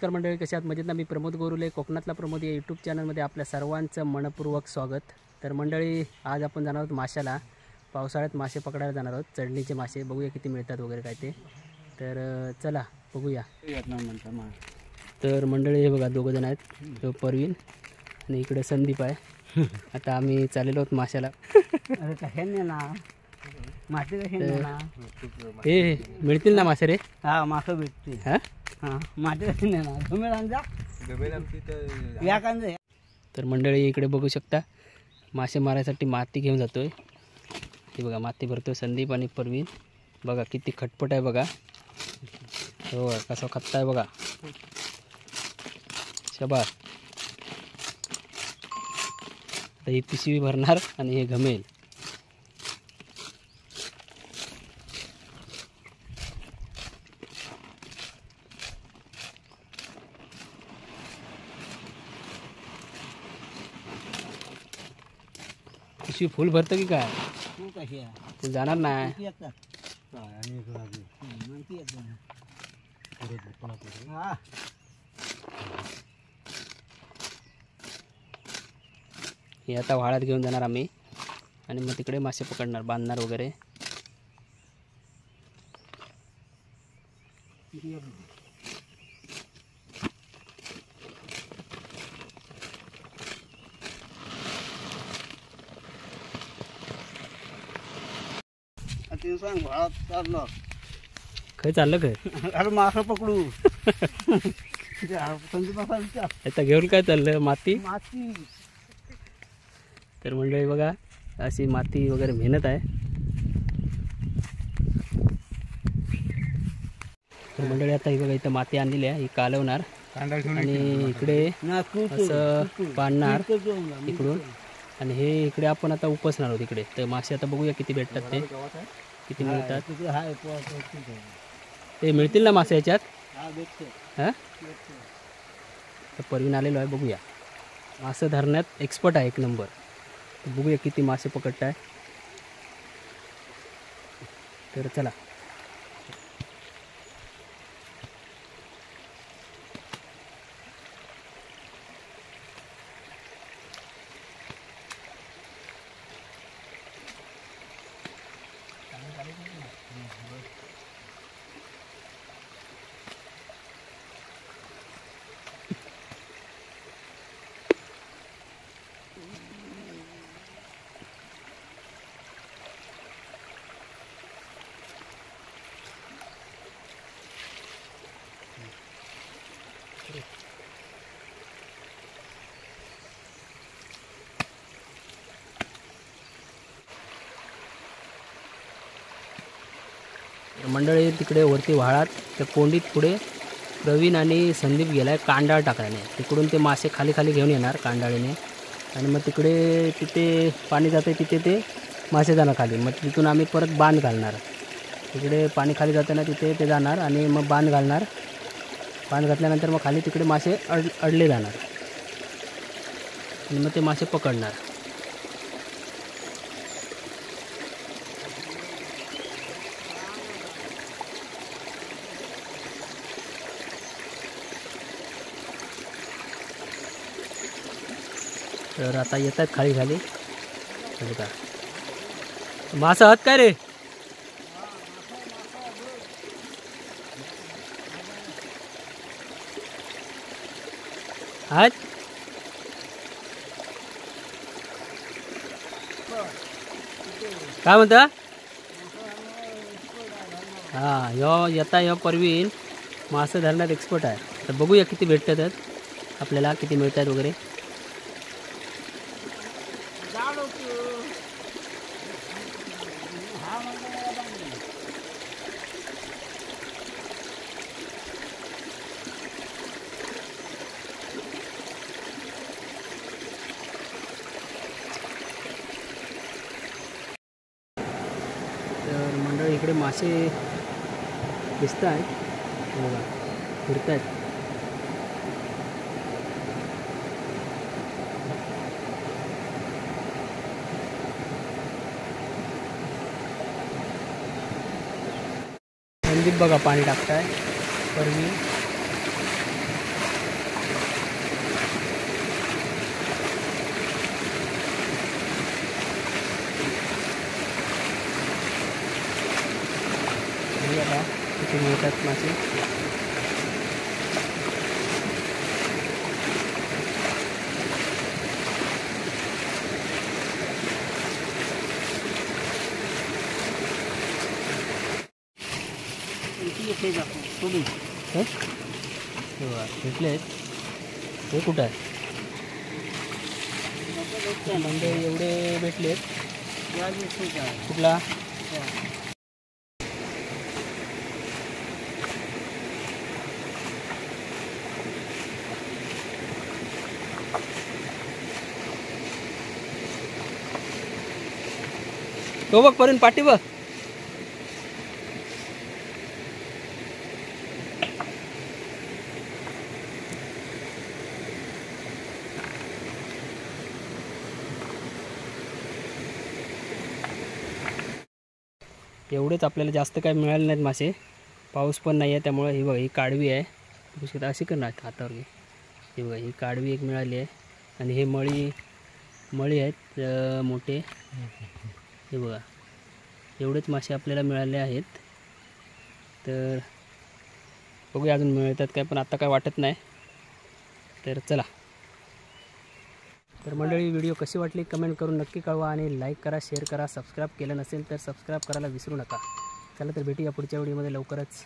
नमस्कार मंडळी, कशा आहात? मजेत ना? मी प्रमोद गोरुले, कोकणातला प्रमोद या यूट्यूब चॅनलमध्ये आपल्या सर्वांचं मनपूर्वक स्वागत. तर मंडळी, आज आपण जाणार आहोत माशाला. पावसाळ्यात मासे पकडायला जाणार आहोत, चढणीचे मासे. बघूया किती मिळतात वगैरे काय ते. तर चला बघूया. तर मंडळी हे बघा, दोघं जण आहेत, तो परवीन आणि इकडे संदीप आहे. आता आम्ही चाललेलो आहोत माशाला. मासे हे मिळतील ना मासे रे? हा, मासे भेटते. हां मासे कसे नेणार? तर मंडळी इकडे बघू शकता, मासे मारायसाठी माती घेऊन जातोय. हे बघा, माती भरतोय संदीप आणि परवीन. बघा किती खटपट आहे बघा. हो, कसा खत्ता बघा. शबास. तर ही पिशवी भरणार आणि हे घमेल. पिशवी फुल भरतं की काय? तू कशी आहे? तू जाणार नाही. हे आता व्हाळात घेऊन जाणार आम्ही आणि मग तिकडे मासे पकडणार, बांधणार वगैरे. सांग, भाळात चाललो. खय चाललं काय? अरे मासा पकडू. संदीप विचार, आता घेऊन काय चाललं? माती. माती. तर मंडळी बघा, अशी माती वगैरे मेहनत आहे. तर मंडळी आता ही बघा, इथं माती आणलेली आहे, ही कालवणार आणि इकडे असं बांधणार इकडून, आणि हे इकडे आपण आता उपसणार आहोत इकडे. तर मासे आता बघूया किती भेटतात, ते किती मिळतात. ते मिळतील ना मासे याच्यात? हां, तर परवीन आलेलो आहे. बघूया, मासे धरण्यात एक्सपर्ट आहे, एक नंबर. तर बघूया किती मासे पकडताय. तर चला. मंडळी तिकडे वरती व्हाळात त्या कोंडीत पुढे प्रवीण आणि संदीप गेलाय कांडाळ टाकायने. तिकडून ते मासे खाली खाली घेऊन येणार कांडाळीने, आणि मग तिकडे तिथे पाणी जाते, तिथे ते मासे जाणार खाली. मग तिथून आम्ही परत बांध घालणार. तिकडे पाणी खाली जाताना तिथे ते जाणार आणि मग बांध घालणार. बांध घातल्यानंतर मग खाली तिकडे मासे अडले जाणार आणि मग ते मासे पकडणार. तर आता येत आहेत खाली खाली. बघा, मासा आहात काय रे? आहेत. काय म्हणता? हां, ह्यो परवीन मासे धरण्यात एक्सपर्ट आहे. तर बघूया किती भेटतात आपल्याला, किती मिळतात वगैरे. तर मंडळी इकडे मासे दिसत आहेत, बघा फिरत आहेत. संदीप बघा पाणी टाकताय, परवी आता किती मिळतात मासे. इथे जातो सोडून हे भेटले आहेत. हे कुठं आहे म्हणजे एवढे भेटले आहेत. या दिवशी काय कुठला तो बघ पर्यंत पाठी बघ. एवढेच आपल्याला जास्त काय मिळाले नाहीत मासे. पाऊस पण नाही आहे त्यामुळे ही बघा ही काडवी आहे. पुष्कळ अशी करणार हातावर घे. ही बघा ही काडवी एक मिळाली आहे आणि हे मळी आहेत मोठे. हे बघा एवढेच मासे आपल्याला मिळाले आहेत. तर बघूया अजून मिळतात काय पण आता काय वाटत नाही. तर चला. तर मंडळी व्हिडिओ कशी वाटली कमेंट करून नक्की कळवा आणि लाईक करा, शेअर करा. सबस्क्राईब केलं नसेल तर सबस्क्राईब करायला विसरू नका. चला तर भेटूया पुढच्या व्हिडिओमध्ये लवकरच.